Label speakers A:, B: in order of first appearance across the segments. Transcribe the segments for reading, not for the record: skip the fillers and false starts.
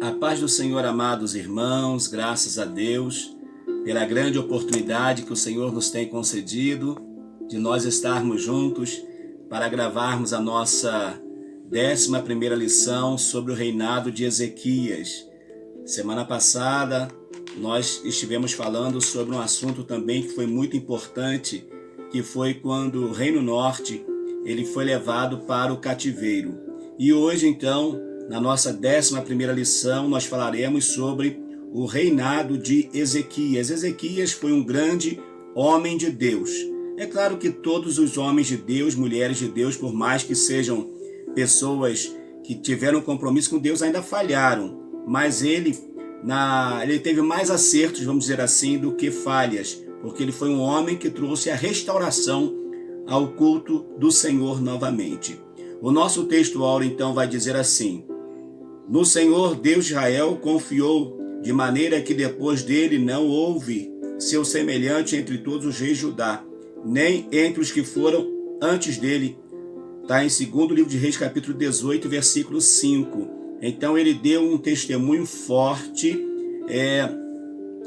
A: A paz do Senhor, amados irmãos, graças a Deus pela grande oportunidade que o Senhor nos tem concedido de nós estarmos juntos para gravarmos a nossa 11ª lição sobre o reinado de Ezequias. Semana passada nós estivemos falando sobre um assunto também que foi muito importante, que foi quando o Reino Norte ele foi levado para o cativeiro. E hoje então, na nossa 11ª lição, nós falaremos sobre o reinado de Ezequias. Ezequias foi um grande homem de Deus. É claro que todos os homens de Deus, mulheres de Deus, por mais que sejam pessoas que tiveram compromisso com Deus, ainda falharam. Mas ele teve mais acertos, vamos dizer assim, do que falhas, porque ele foi um homem que trouxe a restauração ao culto do Senhor novamente. O nosso texto áureo então vai dizer assim: no Senhor Deus de Israel confiou, de maneira que depois dele não houve seu semelhante entre todos os reis de Judá, nem entre os que foram antes dele. Está em 2º livro de Reis, capítulo 18, versículo 5. Então ele deu um testemunho forte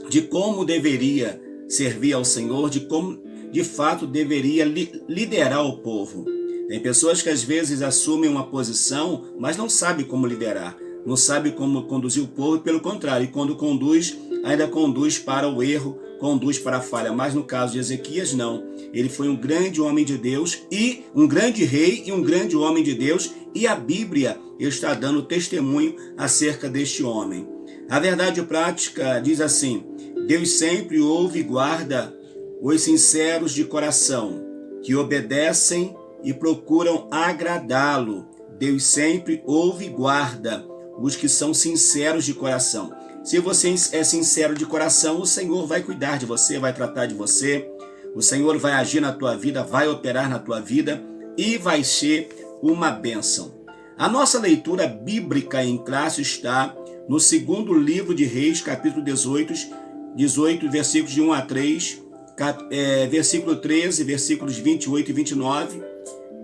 A: de como deveria servir ao Senhor, de como de fato deveria liderar o povo. Tem pessoas que às vezes assumem uma posição, mas não sabem como liderar, não sabem como conduzir o povo, pelo contrário, e quando conduz, ainda conduz para o erro, conduz para a falha. Mas no caso de Ezequias, não. Ele foi um grande homem de Deus, e um grande rei e um grande homem de Deus, e a Bíblia está dando testemunho acerca deste homem. A verdade prática diz assim: Deus sempre ouve e guarda os sinceros de coração, que obedecem e procuram agradá-lo. Deus sempre ouve e guarda os que são sinceros de coração. Se você é sincero de coração, o Senhor vai cuidar de você, vai tratar de você, o Senhor vai agir na tua vida, vai operar na tua vida e vai ser uma bênção. A nossa leitura bíblica em classe está no 2º livro de Reis, capítulo 18, versículos de 1 a 3, versículo 13, versículos 28 e 29,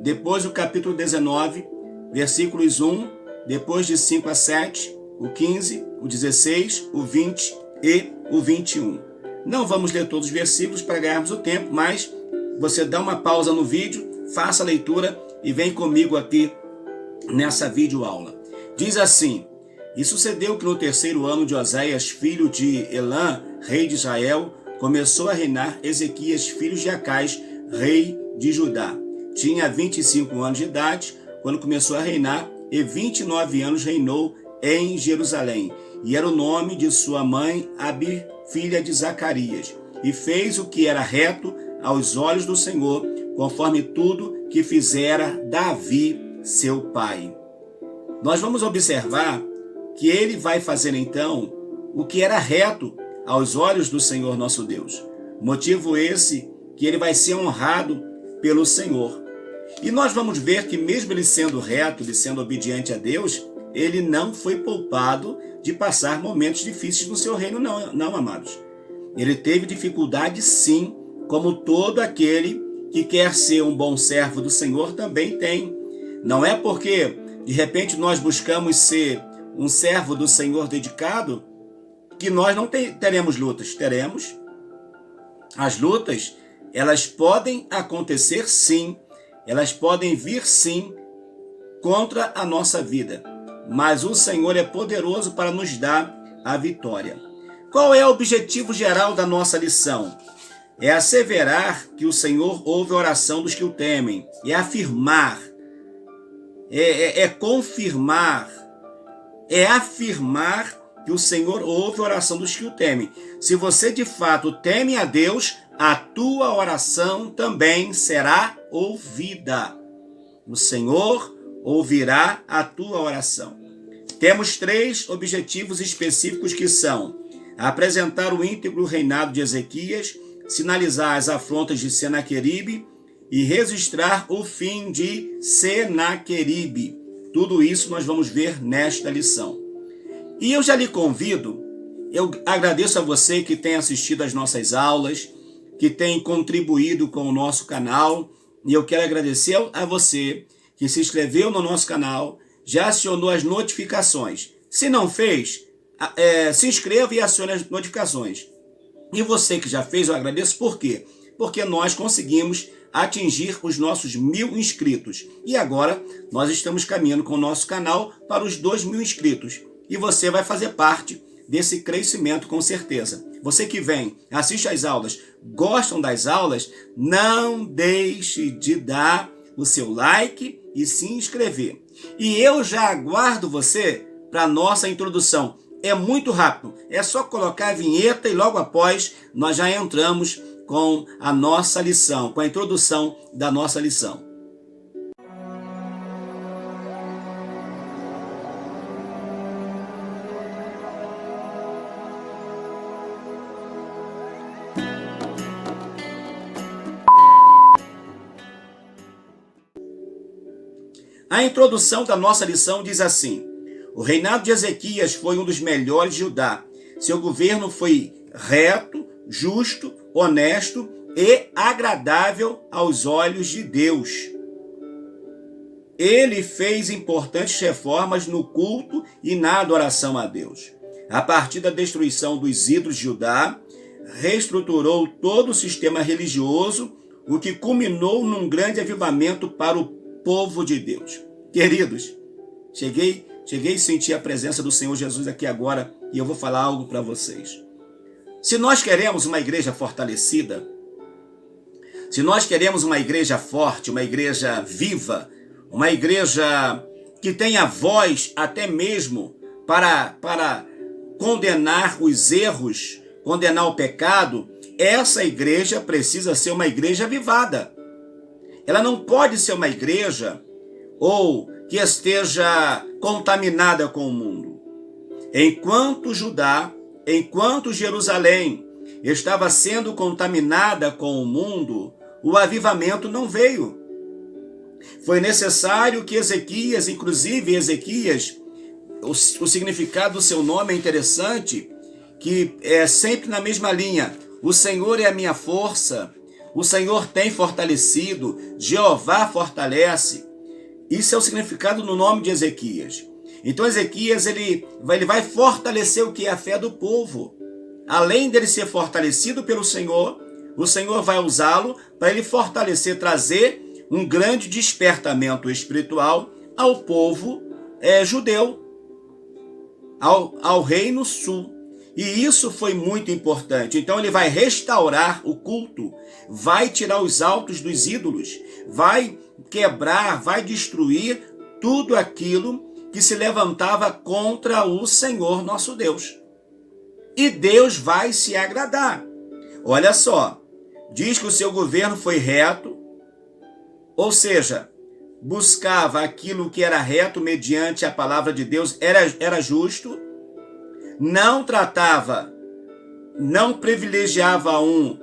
A: depois o capítulo 19, versículos 1, depois de 5 a 7, o 15, o 16, o 20 e o 21. Não vamos ler todos os versículos para ganharmos o tempo, mas você dá uma pausa no vídeo, faça a leitura e vem comigo aqui nessa videoaula. Diz assim: e sucedeu que no 3º ano de Oséias, filho de Elã, rei de Israel, começou a reinar Ezequias, filho de Acais, rei de Judá. Tinha 25 anos de idade quando começou a reinar, e 29 anos reinou em Jerusalém. E era o nome de sua mãe Abi, filha de Zacarias. E fez o que era reto aos olhos do Senhor, conforme tudo que fizera Davi, seu pai. Nós vamos observar que ele vai fazer então o que era reto aos olhos do Senhor nosso Deus. Motivo esse que ele vai ser honrado pelo Senhor. E nós vamos ver que mesmo ele sendo reto, ele sendo obediente a Deus, ele não foi poupado de passar momentos difíceis no seu reino, não, amados. Ele teve dificuldade sim, como todo aquele que quer ser um bom servo do Senhor também tem. Não é porque de repente nós buscamos ser um servo do Senhor dedicado que nós não teremos lutas. Teremos. As lutas, elas podem acontecer sim, elas podem vir sim contra a nossa vida, mas o Senhor é poderoso para nos dar a vitória. Qual é o objetivo geral da nossa lição? É asseverar que o Senhor ouve a oração dos que o temem, é afirmar, confirmar, é afirmar que o Senhor ouve a oração dos que o temem. Se você de fato teme a Deus, a tua oração também será ouvida. O Senhor ouvirá a tua oração. Temos 3 objetivos específicos que são: apresentar o íntegro reinado de Ezequias, sinalizar as afrontas de Senaqueribe e registrar o fim de Senaqueribe. Tudo isso nós vamos ver nesta lição. E eu já lhe convido, eu agradeço a você que tem assistido às nossas aulas, que tem contribuído com o nosso canal, e eu quero agradecer a você que se inscreveu no nosso canal, já acionou as notificações. Se não fez, se inscreva e acione as notificações. E você que já fez, eu agradeço. Por quê? Porque nós conseguimos atingir os nossos 1.000 inscritos. E agora nós estamos caminhando com o nosso canal para os 2.000 inscritos. E você vai fazer parte desse crescimento com certeza. Você que vem, assiste às aulas, gostam das aulas, não deixe de dar o seu like e se inscrever. E eu já aguardo você para a nossa introdução. É muito rápido, é só colocar a vinheta e logo após nós já entramos com a nossa lição, com a introdução da nossa lição. A introdução da nossa lição diz assim: o reinado de Ezequias foi um dos melhores de Judá. Seu governo foi reto, justo, honesto e agradável aos olhos de Deus. Ele fez importantes reformas no culto e na adoração a Deus. A partir da destruição dos ídolos de Judá, reestruturou todo o sistema religioso, o que culminou num grande avivamento para o povo de Deus. Queridos, cheguei a sentir a presença do Senhor Jesus aqui agora e eu vou falar algo para vocês. Se nós queremos uma igreja fortalecida, se nós queremos uma igreja forte, uma igreja viva, uma igreja que tenha voz até mesmo para condenar os erros, condenar o pecado, essa igreja precisa ser uma igreja avivada. Ela não pode ser uma igreja ou que esteja contaminada com o mundo. Enquanto Judá, enquanto Jerusalém estava sendo contaminada com o mundo, o avivamento não veio. Foi necessário que Ezequias, inclusive Ezequias, o significado do seu nome é interessante, que é sempre na mesma linha. O Senhor é a minha força, o Senhor tem fortalecido, Jeová fortalece. Isso é o significado no nome de Ezequias. Então Ezequias ele vai fortalecer o que é a fé do povo. Além dele ser fortalecido pelo Senhor, o Senhor vai usá-lo para ele fortalecer, trazer um grande despertamento espiritual ao povo judeu, ao reino sul. E isso foi muito importante. Então ele vai restaurar o culto, vai tirar os altos dos ídolos, vai quebrar, vai destruir tudo aquilo que se levantava contra o Senhor nosso Deus. E Deus vai se agradar. Olha só, diz que o seu governo foi reto, ou seja, buscava aquilo que era reto mediante a palavra de Deus, era justo, não tratava, não privilegiava um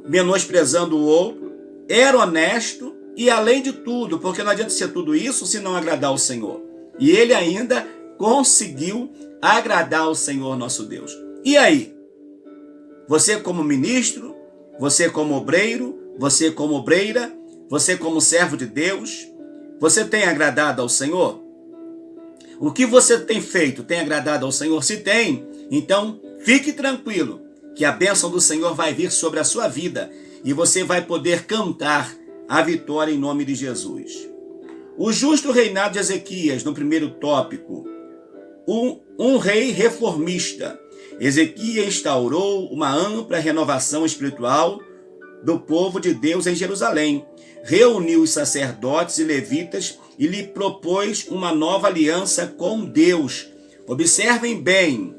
A: menosprezando o outro, era honesto e além de tudo, porque não adianta ser tudo isso se não agradar ao Senhor. E ele ainda conseguiu agradar ao Senhor nosso Deus. E aí? Você como ministro, você como obreiro, você como obreira, você como servo de Deus, você tem agradado ao Senhor? O que você tem feito tem agradado ao Senhor? Se tem, então fique tranquilo que a bênção do Senhor vai vir sobre a sua vida e você vai poder cantar a vitória em nome de Jesus. O justo reinado de Ezequias, no primeiro tópico, um rei reformista. Ezequias instaurou uma ampla renovação espiritual do povo de Deus em Jerusalém. Reuniu os sacerdotes e levitas e lhe propôs uma nova aliança com Deus. Observem bem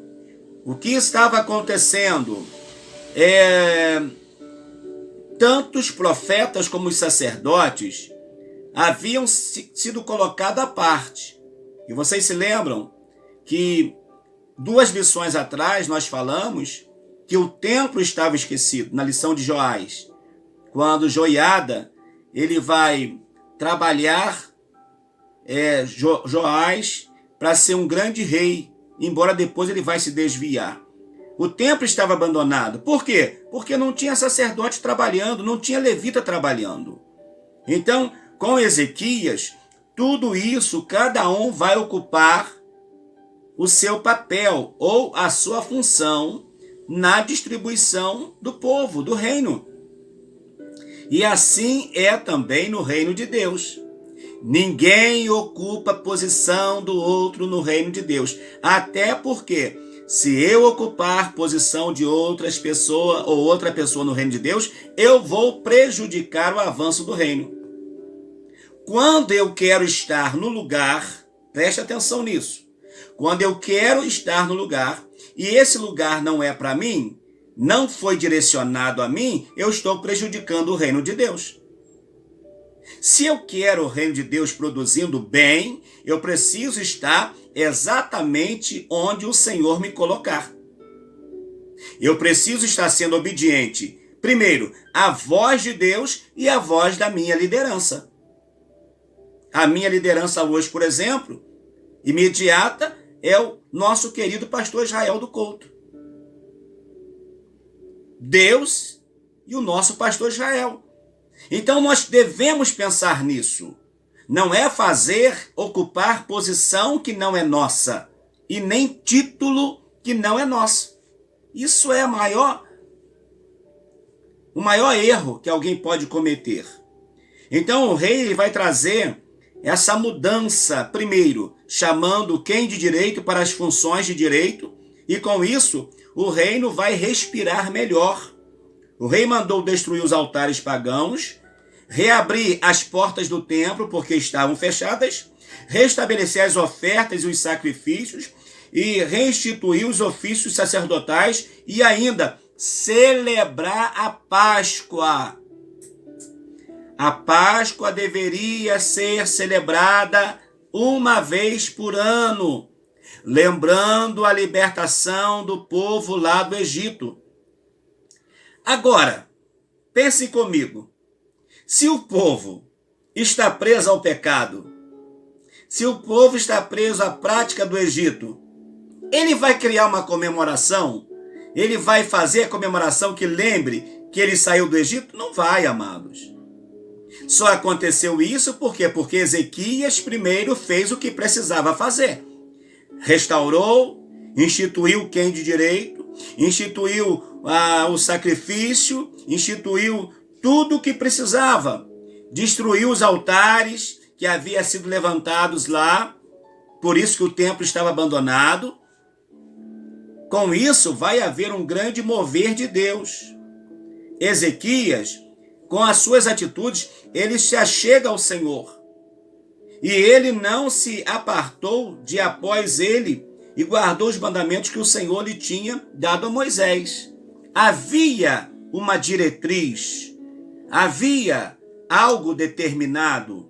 A: o que estava acontecendo. Tanto os profetas como os sacerdotes haviam sido colocados à parte. E vocês se lembram que 2 lições atrás nós falamos que o templo estava esquecido, na lição de Joás. Quando Joiada ele vai trabalhar Joás para ser um grande rei, embora depois ele vai se desviar. O templo estava abandonado. Por quê? Porque não tinha sacerdote trabalhando, não tinha levita trabalhando. Então, com Ezequias, tudo isso, cada um vai ocupar o seu papel ou a sua função na distribuição do povo, do reino. E assim é também no reino de Deus. Ninguém ocupa a posição do outro no reino de Deus. Até porque, se eu ocupar posição de outras pessoas ou outra pessoa no reino de Deus, eu vou prejudicar o avanço do reino. Quando eu quero estar no lugar, preste atenção nisso. Quando eu quero estar no lugar e esse lugar não é para mim, não foi direcionado a mim, eu estou prejudicando o reino de Deus. Se eu quero o reino de Deus produzindo bem, eu preciso estar exatamente onde o Senhor me colocar. Eu preciso estar sendo obediente, primeiro, à voz de Deus e à voz da minha liderança. A minha liderança hoje, por exemplo, imediata, é o nosso querido pastor Israel do Couto. Deus e o nosso pastor Israel. Então nós devemos pensar nisso. Não é ocupar posição que não é nossa e nem título que não é nosso. Isso é o maior erro que alguém pode cometer. Então o rei vai trazer essa mudança, primeiro, chamando quem de direito para as funções de direito, e com isso o reino vai respirar melhor. O rei mandou destruir os altares pagãos, reabrir as portas do templo porque estavam fechadas, restabelecer as ofertas e os sacrifícios e restituir os ofícios sacerdotais e ainda celebrar a Páscoa. A Páscoa deveria ser celebrada uma vez por ano, lembrando a libertação do povo lá do Egito. Agora, pense comigo. Se o povo está preso ao pecado, se o povo está preso à prática do Egito, ele vai criar uma comemoração? Ele vai fazer a comemoração que lembre que ele saiu do Egito? Não vai, amados. Só aconteceu isso por quê? Porque Ezequias primeiro fez o que precisava fazer. Restaurou, instituiu quem de direito, instituiu o sacrifício, instituiu tudo o que precisava. Destruiu os altares que haviam sido levantados lá, por isso que o templo estava abandonado. Com isso vai haver um grande mover de Deus. Ezequias, com as suas atitudes, ele se achega ao Senhor. E ele não se apartou de após ele e guardou os mandamentos que o Senhor lhe tinha dado a Moisés. Havia uma diretriz, havia algo determinado,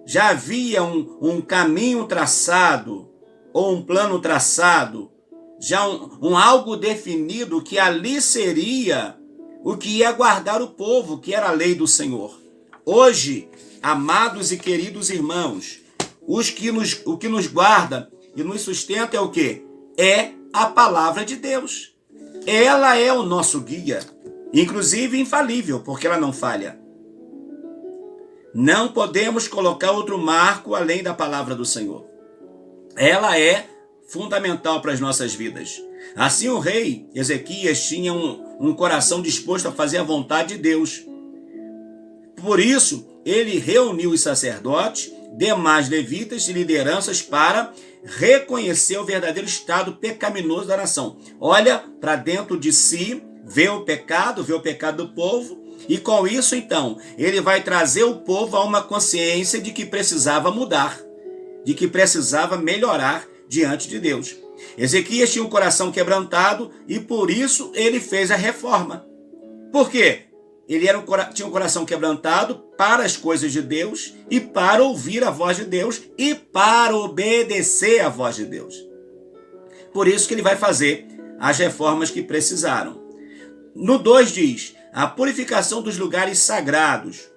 A: já havia um caminho traçado, ou um plano traçado, já um algo definido que ali seria o que ia guardar o povo, que era a lei do Senhor. Hoje, amados e queridos irmãos, o que nos guarda e nos sustenta é o quê? É a palavra de Deus. Ela é o nosso guia, inclusive infalível, porque ela não falha. Não podemos colocar outro marco além da palavra do Senhor. Ela é fundamental para as nossas vidas. Assim o rei Ezequias tinha um coração disposto a fazer a vontade de Deus. Por isso, ele reuniu os sacerdotes, demais levitas e lideranças para reconhecer o verdadeiro estado pecaminoso da nação. Olha para dentro de si, vê o pecado do povo, e com isso, então, ele vai trazer o povo a uma consciência de que precisava mudar, de que precisava melhorar diante de Deus. Ezequias tinha um coração quebrantado e por isso ele fez a reforma. Por quê? Ele tinha um coração quebrantado para as coisas de Deus e para ouvir a voz de Deus e para obedecer a voz de Deus. Por isso que ele vai fazer as reformas que precisaram. No 2 diz, a purificação dos lugares sagrados.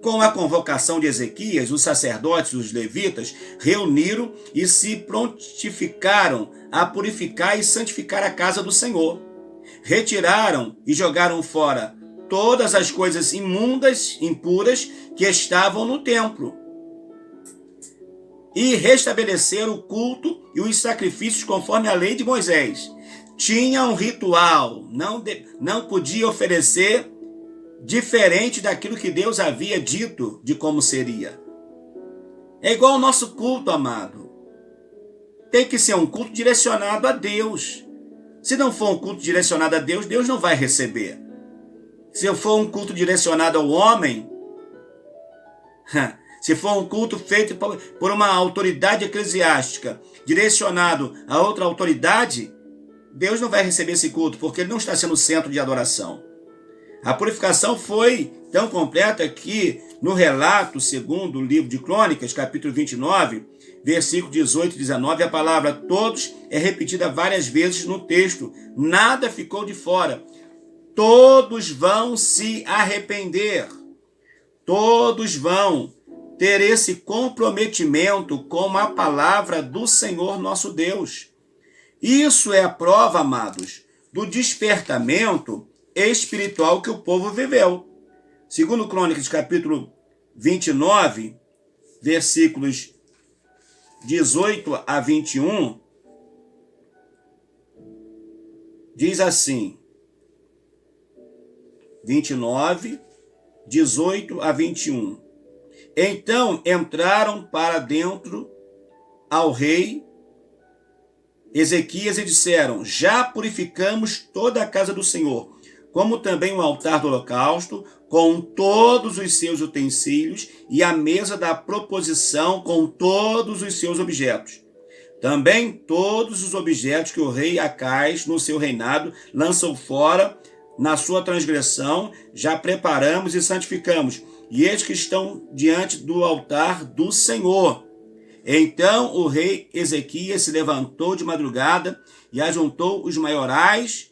A: Com a convocação de Ezequias, os sacerdotes e os levitas reuniram e se prontificaram a purificar e santificar a casa do Senhor. Retiraram e jogaram fora todas as coisas imundas, impuras, que estavam no templo. e restabelecer o culto e os sacrifícios conforme a lei de Moisés. Tinha um ritual, não podia oferecer diferente daquilo que Deus havia dito de como seria. É igual ao nosso culto, amado. Tem que ser um culto direcionado a Deus. Se não for um culto direcionado a Deus, Deus não vai receber. Se for um culto direcionado ao homem, se for um culto feito por uma autoridade eclesiástica, direcionado a outra autoridade, Deus não vai receber esse culto, porque ele não está sendo centro de adoração. A purificação foi tão completa que, no relato, segundo o livro de Crônicas, capítulo 29, versículo 18 e 19, a palavra todos é repetida várias vezes no texto. Nada ficou de fora. Todos vão se arrepender. Todos vão ter esse comprometimento com a palavra do Senhor nosso Deus. Isso é a prova, amados, do despertamento espiritual que o povo viveu. Segundo Crônicas, capítulo 29, versículos 18 a 21, diz assim, 29, 18 a 21. Então entraram para dentro ao rei Ezequias e disseram: já purificamos toda a casa do Senhor, como também o altar do holocausto, com todos os seus utensílios, e a mesa da proposição com todos os seus objetos. Também todos os objetos que o rei Acais, no seu reinado, lançou fora na sua transgressão, já preparamos e santificamos, e eles que estão diante do altar do Senhor. Então o rei Ezequias se levantou de madrugada e ajuntou os maiorais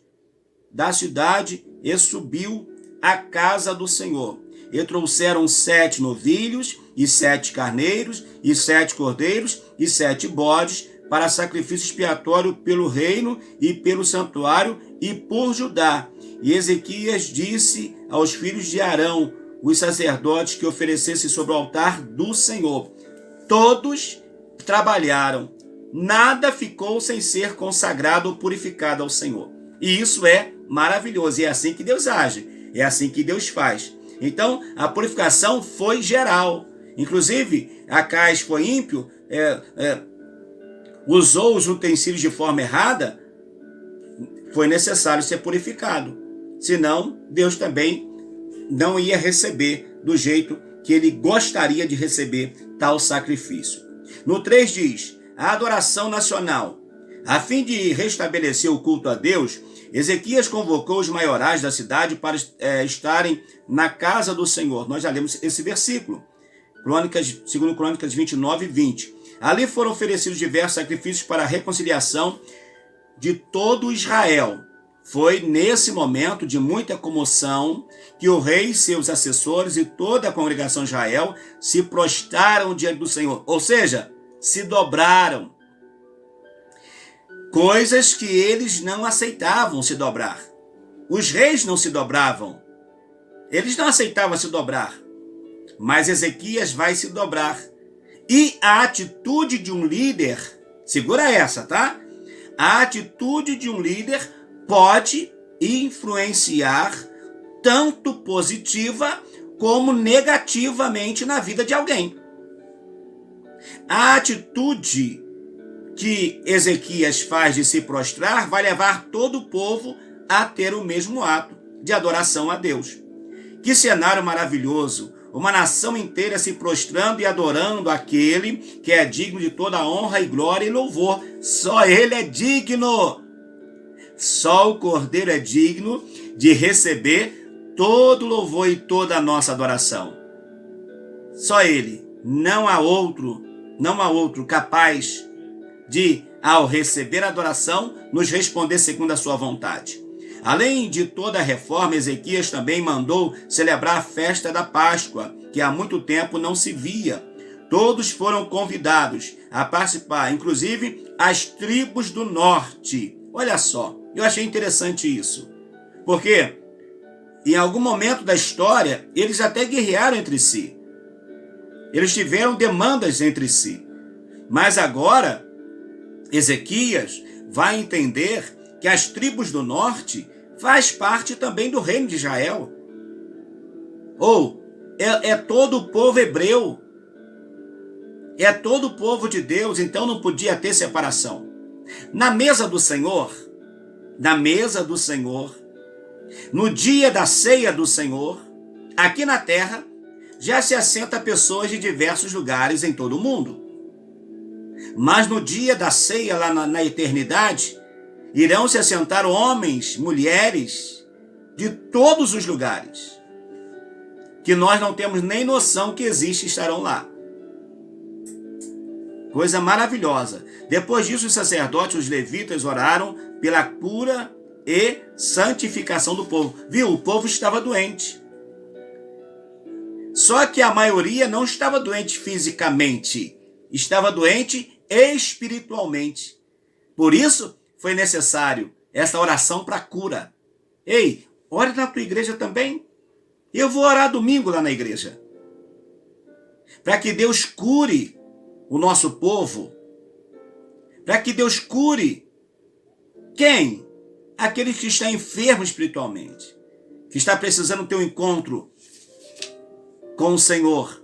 A: da cidade e subiu à casa do Senhor. E trouxeram 7 novilhos, e 7 carneiros, e 7 cordeiros, e 7 bodes, para sacrifício expiatório pelo reino e pelo santuário e por Judá. E Ezequias disse aos filhos de Arão, os sacerdotes, que oferecessem sobre o altar do Senhor. Todos trabalharam, nada ficou sem ser consagrado ou purificado ao Senhor. E isso é maravilhoso, e é assim que Deus age, é assim que Deus faz. Então, a purificação foi geral. Inclusive, Acais foi ímpio, usou os utensílios de forma errada, foi necessário ser purificado. Senão, Deus também não ia receber do jeito que ele gostaria de receber tal sacrifício. No 3 diz, a adoração nacional. A fim de restabelecer o culto a Deus, Ezequias convocou os maiorais da cidade para estarem na casa do Senhor. Nós já lemos esse versículo, segundo Crônicas 29 e 20. Ali foram oferecidos diversos sacrifícios para a reconciliação de todo Israel. Foi nesse momento de muita comoção que o rei, seus assessores e toda a congregação de Israel se prostraram diante do Senhor, ou seja, se dobraram. Coisas que eles não aceitavam se dobrar. Os reis não se dobravam. Eles não aceitavam se dobrar. Mas Ezequias vai se dobrar. E a atitude de um líder, segura essa, tá? A atitude de um líder pode influenciar tanto positiva como negativamente na vida de alguém. A atitude que Ezequias faz de se prostrar vai levar todo o povo a ter o mesmo ato de adoração a Deus. Que cenário maravilhoso! Uma nação inteira se prostrando e adorando aquele que é digno de toda honra e glória e louvor. Só ele é digno. Só o Cordeiro é digno de receber todo o louvor e toda a nossa adoração. Só ele. Não há outro capaz de, ao receber a adoração, nos responder segundo a sua vontade. Além de toda a reforma, Ezequias também mandou celebrar a festa da Páscoa, que há muito tempo não se via. Todos foram convidados a participar, inclusive as tribos do norte. Olha só, eu achei interessante isso, porque em algum momento da história, eles até guerrearam entre si. Eles tiveram demandas entre si. Mas agora, Ezequias vai entender que as tribos do norte faz parte também do reino de Israel. Ou é todo o povo hebreu. É todo o povo de Deus, então não podia ter separação. Na mesa do Senhor, no dia da ceia do Senhor, aqui na terra, já se assenta pessoas de diversos lugares em todo o mundo. Mas no dia da ceia, lá na eternidade, irão se assentar homens, mulheres, de todos os lugares, que nós não temos nem noção que existe, estarão lá. Coisa maravilhosa. Depois disso, os sacerdotes, os levitas, oraram pela cura e santificação do povo. Viu? O povo estava doente. Só que a maioria não estava doente fisicamente, estava doente espiritualmente. Por isso, foi necessário essa oração para cura. Ei, ore na tua igreja também. Eu vou orar domingo lá na igreja. Para que Deus cure o nosso povo. Para que Deus cure quem? Aqueles que estão enfermos espiritualmente. Que está precisando ter um encontro com o Senhor.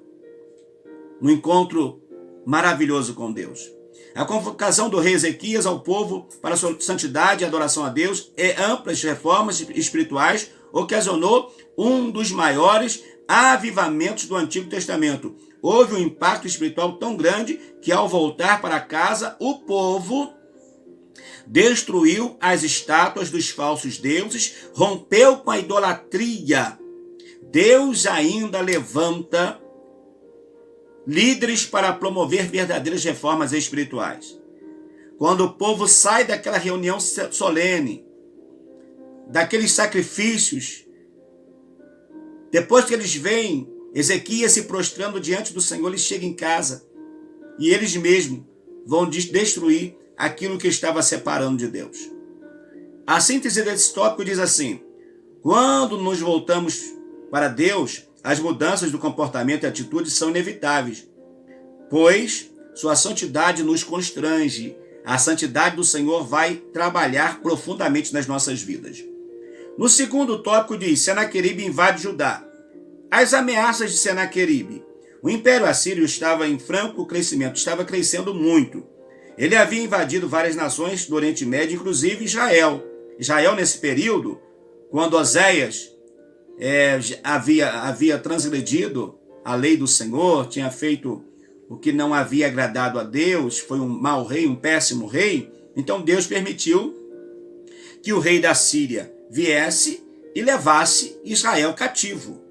A: Um encontro maravilhoso com Deus. A convocação do rei Ezequias ao povo para a sua santidade e adoração a Deus e amplas reformas espirituais ocasionou um dos maiores avivamentos do Antigo Testamento. Houve um impacto espiritual tão grande que, ao voltar para casa, o povo destruiu as estátuas dos falsos deuses, rompeu com a idolatria. Deus ainda levanta líderes para promover verdadeiras reformas espirituais. Quando o povo sai daquela reunião solene, daqueles sacrifícios, depois que eles veem Ezequias se prostrando diante do Senhor, eles chegam em casa e eles mesmos vão destruir aquilo que estava separando de Deus. A síntese desse tópico diz assim: quando nos voltamos para Deus, as mudanças do comportamento e atitude são inevitáveis, pois sua santidade nos constrange. A santidade do Senhor vai trabalhar profundamente nas nossas vidas. No segundo tópico diz: Senaqueribe invade Judá. As ameaças de Senaqueribe. O Império Assírio estava em franco crescimento, estava crescendo muito. Ele havia invadido várias nações do Oriente Médio, inclusive Israel. Israel, nesse período, quando Oséias havia transgredido a lei do Senhor, tinha feito o que não havia agradado a Deus, foi um mau rei, um péssimo rei, então Deus permitiu que o rei da Síria viesse e levasse Israel cativo.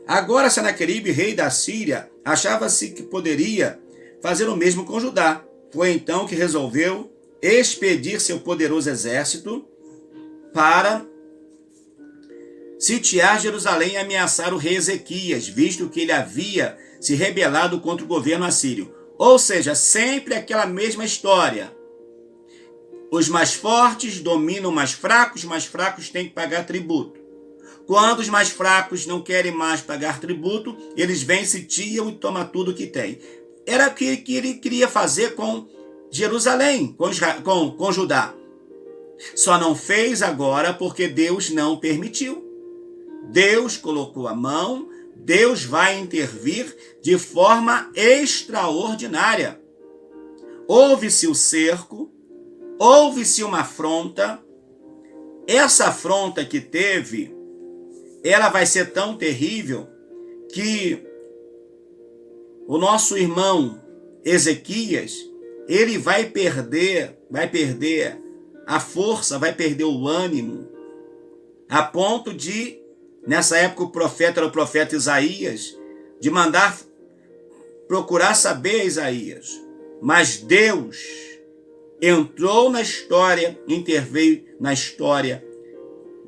A: Agora Senaqueribe, rei da Síria, achava-se que poderia fazer o mesmo com Judá. Foi então que resolveu expedir seu poderoso exército para sitiar Jerusalém e ameaçar o rei Ezequias, visto que ele havia se rebelado contra o governo assírio. Ou seja, sempre aquela mesma história. Os mais fortes dominam os mais fracos têm que pagar tributo. Quando os mais fracos não querem mais pagar tributo, eles vêm, sitiam e tomam tudo que tem. Era o que ele queria fazer com Jerusalém, com Judá. Só não fez agora porque Deus não permitiu. Deus colocou a mão, Deus vai intervir de forma extraordinária. Houve-se o cerco, houve-se uma afronta. Essa afronta que teve, ela vai ser tão terrível que o nosso irmão Ezequias, ele vai perder a força, vai perder o ânimo, a ponto de, nessa época o profeta era o profeta Isaías, de mandar procurar saber Isaías. Mas Deus entrou na história, interveio na história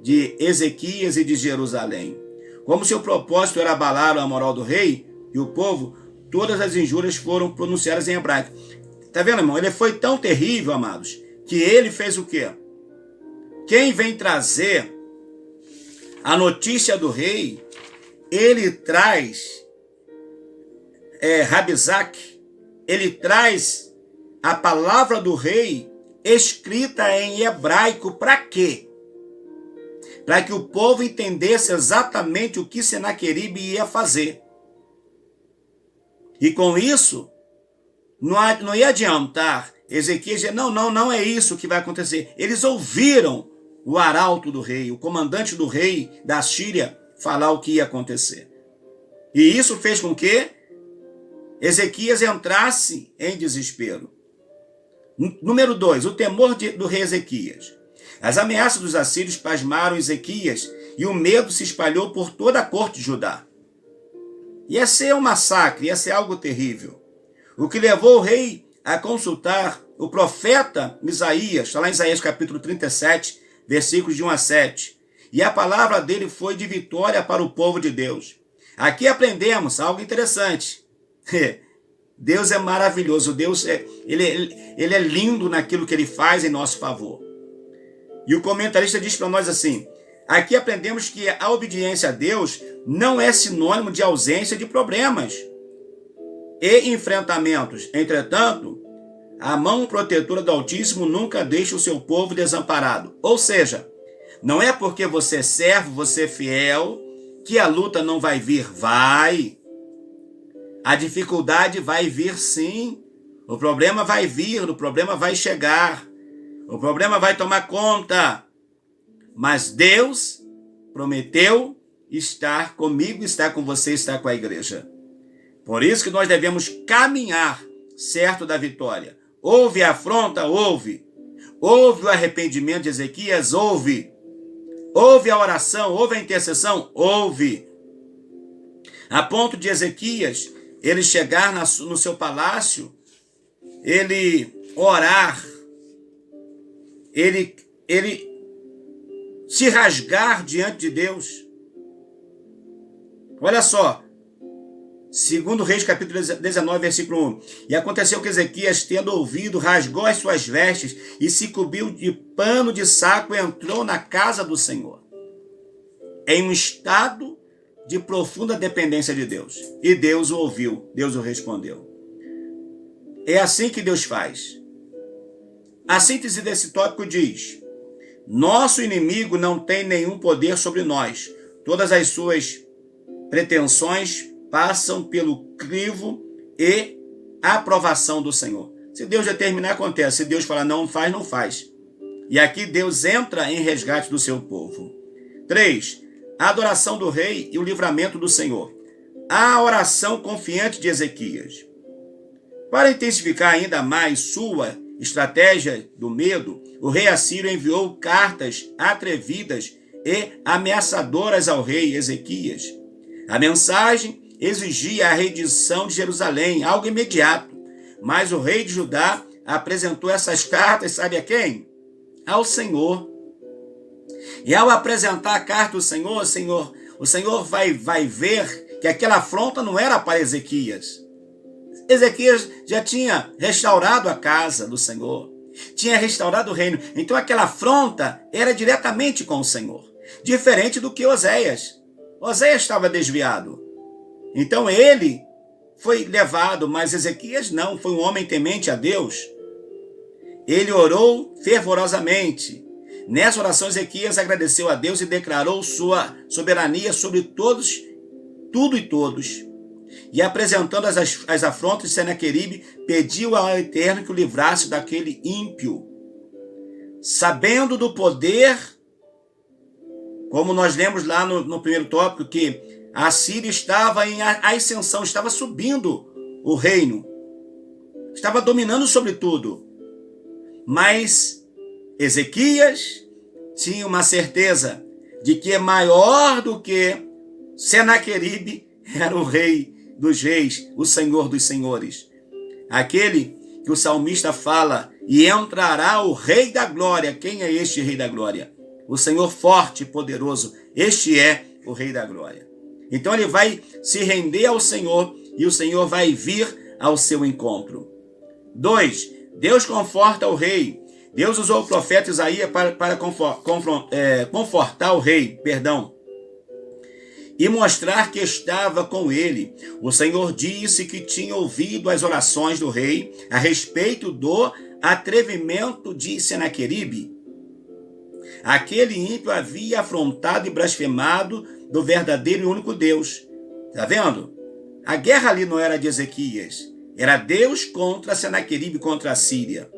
A: de Ezequias e de Jerusalém. Como seu propósito era abalar a moral do rei e o povo, todas as injúrias foram pronunciadas em hebraico. Tá vendo, irmão? Ele foi tão terrível, amados, que ele fez o quê? Quem vem trazer a notícia do rei, ele traz Rabizaque, ele traz a palavra do rei escrita em hebraico para quê? Para que o povo entendesse exatamente o que Senaqueribe ia fazer. E com isso, não ia adiantar Ezequias dizer, não é isso que vai acontecer. Eles ouviram o arauto do rei, o comandante do rei da Síria, falar o que ia acontecer. E isso fez com que Ezequias entrasse em desespero. Número 2, o temor do rei Ezequias. As ameaças dos assírios pasmaram Ezequias e o medo se espalhou por toda a corte de Judá. Ia ser um massacre, ia ser algo terrível. O que levou o rei a consultar o profeta Isaías, está lá em Isaías capítulo 37, versículos de 1 a 7. E a palavra dele foi de vitória para o povo de Deus. Aqui aprendemos algo interessante. Deus é maravilhoso, Deus ele é lindo naquilo que ele faz em nosso favor. E o comentarista diz para nós assim, aqui aprendemos que a obediência a Deus não é sinônimo de ausência de problemas e enfrentamentos. Entretanto, a mão protetora do Altíssimo nunca deixa o seu povo desamparado. Ou seja, não é porque você é servo, você é fiel, que a luta não vai vir. Vai. A dificuldade vai vir sim. O problema vai vir, o problema vai chegar. O problema vai tomar conta. Mas Deus prometeu estar comigo, estar com você, estar com a igreja. Por isso que nós devemos caminhar certo da vitória. Houve a afronta? Houve. Houve o arrependimento de Ezequias? Houve. Houve a oração? Houve a intercessão? Houve. A ponto de Ezequias, ele chegar no seu palácio, ele orar, ele se rasgar diante de Deus. Olha só, segundo Reis, capítulo 19, versículo 1. E aconteceu que Ezequias, tendo ouvido, rasgou as suas vestes e se cobriu de pano de saco e entrou na casa do Senhor, em um estado de profunda dependência de Deus. E Deus o ouviu, Deus o respondeu. É assim que Deus faz. A síntese desse tópico diz: nosso inimigo não tem nenhum poder sobre nós. Todas as suas pretensões passam pelo crivo e aprovação do Senhor. Se Deus determinar, acontece. Se Deus falar não faz, não faz. E aqui Deus entra em resgate do seu povo. 3. A adoração do rei e o livramento do Senhor. A oração confiante de Ezequias. Para intensificar ainda mais sua estratégia do medo, o rei assírio enviou cartas atrevidas e ameaçadoras ao rei Ezequias. A mensagem exigia a rendição de Jerusalém, algo imediato. Mas o rei de Judá apresentou essas cartas, sabe a quem? Ao Senhor. E ao apresentar a carta ao Senhor, o Senhor vai ver que aquela afronta não era para Ezequias. Ezequias já tinha restaurado a casa do Senhor, tinha restaurado o reino. Então aquela afronta era diretamente com o Senhor. Diferente do que Oséias. Oséias estava desviado. Então ele foi levado, mas Ezequias não, foi um homem temente a Deus. Ele orou fervorosamente. Nessa oração, Ezequias agradeceu a Deus e declarou sua soberania sobre todos, tudo e todos. E apresentando as afrontas de Senaqueribe, pediu ao Eterno que o livrasse daquele ímpio. Sabendo do poder, como nós lemos lá no primeiro tópico, que a Síria estava em ascensão, estava subindo o reino, estava dominando sobre tudo. Mas Ezequias tinha uma certeza de que é maior do que Senaqueribe era o rei dos reis, o Senhor dos senhores. Aquele que o salmista fala, e entrará o Rei da Glória. Quem é este Rei da Glória? O Senhor forte e poderoso. Este é o Rei da Glória. Então ele vai se render ao Senhor e o Senhor vai vir ao seu encontro. 2. Deus conforta o rei. Deus usou o profeta Isaías para confortar o rei. e mostrar que estava com ele. O Senhor disse que tinha ouvido as orações do rei a respeito do atrevimento de Senaqueribe. Aquele ímpio havia afrontado e blasfemado do verdadeiro e único Deus. Está vendo? A guerra ali não era de Ezequias, era Deus contra Senaqueribe, contra a Síria.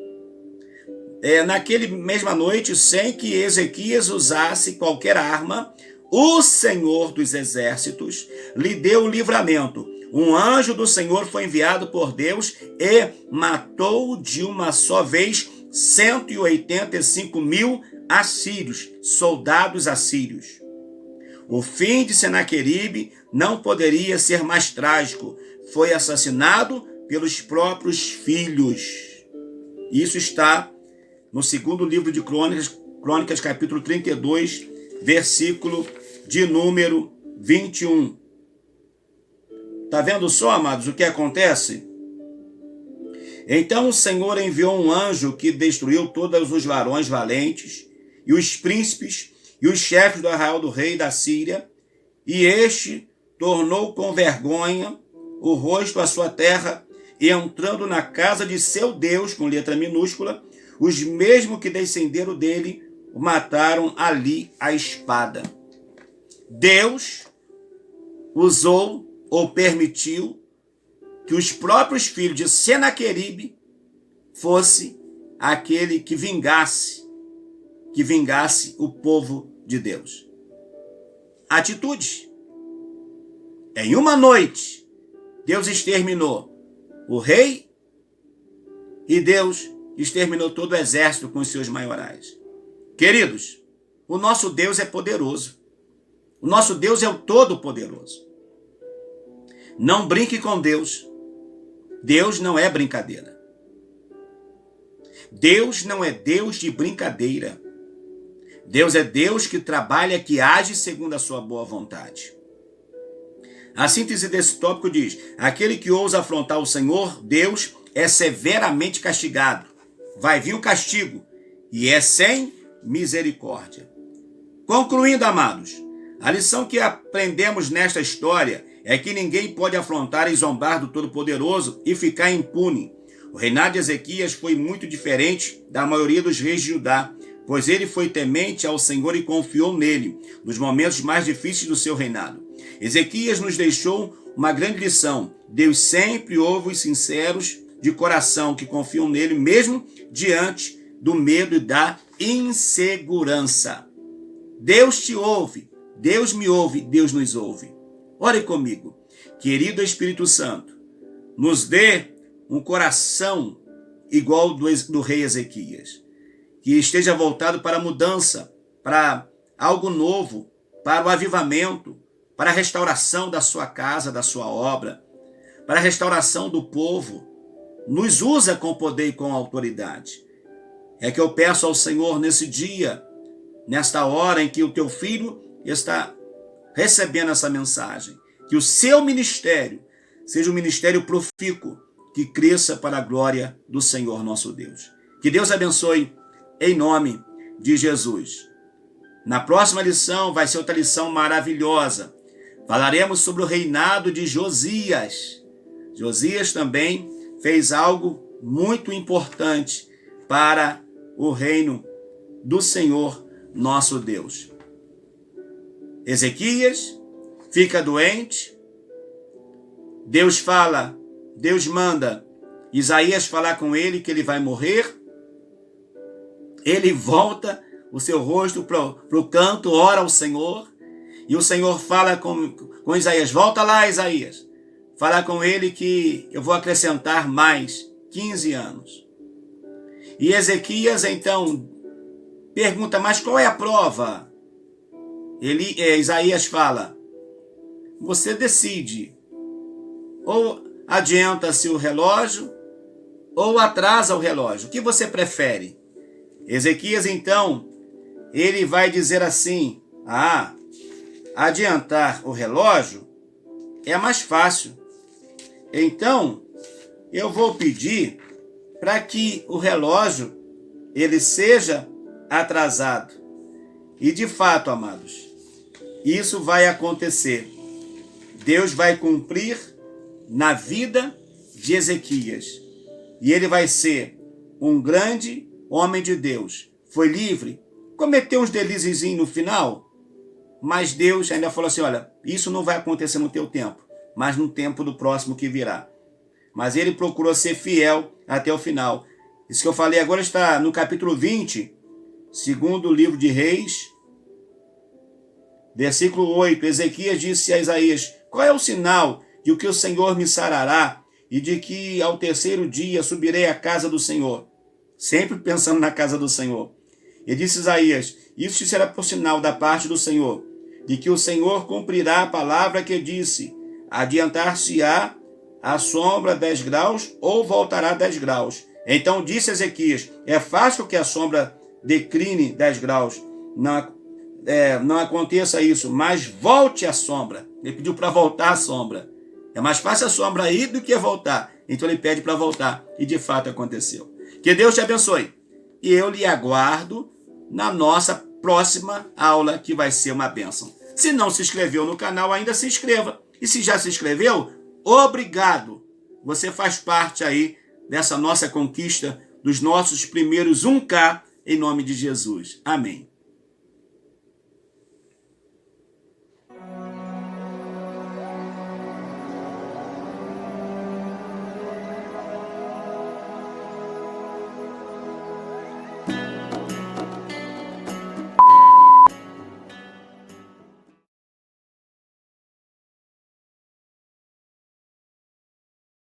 A: Naquele mesma noite, sem que Ezequias usasse qualquer arma, o Senhor dos exércitos lhe deu o livramento. Um anjo do Senhor foi enviado por Deus e matou de uma só vez 185.000 assírios, soldados assírios. O fim de Senaqueribe não poderia ser mais trágico. Foi assassinado pelos próprios filhos. Isso está no segundo livro de Crônicas, capítulo 32, versículo de número 21. Está vendo só, amados, o que acontece? Então o Senhor enviou um anjo que destruiu todos os varões valentes e os príncipes e os chefes do arraial do rei da Síria, e este tornou com vergonha o rosto à sua terra, e entrando na casa de seu Deus, com letra minúscula, os mesmos que descenderam dele o mataram ali à espada. Deus usou ou permitiu que os próprios filhos de Senaqueribe fosse aquele que vingasse o povo de Deus. Atitude. Em uma noite, Deus exterminou o rei e Deus exterminou todo o exército com os seus maiorais. Queridos, o nosso Deus é poderoso. O nosso Deus é o Todo-Poderoso. Não brinque com Deus. Deus não é brincadeira. Deus não é Deus de brincadeira. Deus é Deus que trabalha, que age segundo a sua boa vontade. A síntese desse tópico diz: aquele que ousa afrontar o Senhor, Deus, é severamente castigado. Vai vir o castigo e é sem misericórdia. Concluindo, amados, a lição que aprendemos nesta história é que ninguém pode afrontar e zombar do Todo-Poderoso e ficar impune. O reinado de Ezequias foi muito diferente da maioria dos reis de Judá, pois ele foi temente ao Senhor e confiou nele nos momentos mais difíceis do seu reinado. Ezequias nos deixou uma grande lição. Deus sempre ouve os sinceros de coração que confiam nele, mesmo diante do medo e da insegurança. Deus te ouve, Deus me ouve, Deus nos ouve. Ore comigo. Querido Espírito Santo, nos dê um coração igual do rei Ezequias, que esteja voltado para a mudança, para algo novo, para o avivamento, para a restauração da sua casa, da sua obra, para a restauração do povo. Nos usa com poder e com autoridade. É que eu peço ao Senhor nesse dia, nesta hora em que o teu filho está recebendo essa mensagem, que o seu ministério seja um ministério profícuo, que cresça para a glória do Senhor nosso Deus. Que Deus abençoe em nome de Jesus. Na próxima lição vai ser outra lição maravilhosa. Falaremos sobre o reinado de Josias. Josias também fez algo muito importante para o reino do Senhor nosso Deus. Ezequias fica doente. Deus manda Isaías falar com ele que ele vai morrer. Ele volta o seu rosto para o canto, ora ao Senhor. E o Senhor fala com Isaías: volta lá, Isaías. Falar com ele que eu vou acrescentar mais 15 anos. E Ezequias então pergunta: mas qual é a prova? Isaías fala: você decide. Ou adianta-se o relógio, ou atrasa o relógio. O que você prefere? Ezequias, então, ele vai dizer assim: adiantar o relógio é mais fácil. Então, eu vou pedir para que o relógio ele seja atrasado. E de fato, amados, isso vai acontecer. Deus vai cumprir na vida de Ezequias. E ele vai ser um grande homem de Deus. Foi livre, cometeu uns delícios no final, mas Deus ainda falou assim, olha, isso não vai acontecer no teu tempo, mas no tempo do próximo que virá. Mas ele procurou ser fiel até o final. Isso que eu falei agora está no capítulo 20, segundo livro de Reis, versículo 8. Ezequias disse a Isaías, qual é o sinal de que o Senhor me sarará e de que ao terceiro dia subirei à casa do Senhor? Sempre pensando na casa do Senhor. E disse Isaías, isso será por sinal da parte do Senhor, de que o Senhor cumprirá a palavra que disse, adiantar-se-á a sombra 10 graus ou voltará 10 graus. Então disse Ezequias, é fácil que a sombra decline 10 graus, não aconteça isso, mas volte a sombra. Ele pediu para voltar a sombra. É mais fácil a sombra ir do que voltar. Então ele pede para voltar. E de fato aconteceu. Que Deus te abençoe. E eu lhe aguardo na nossa próxima aula, que vai ser uma bênção. Se não se inscreveu no canal, ainda se inscreva. E se já se inscreveu, obrigado. Você faz parte aí dessa nossa conquista dos nossos primeiros 1K em nome de Jesus. Amém.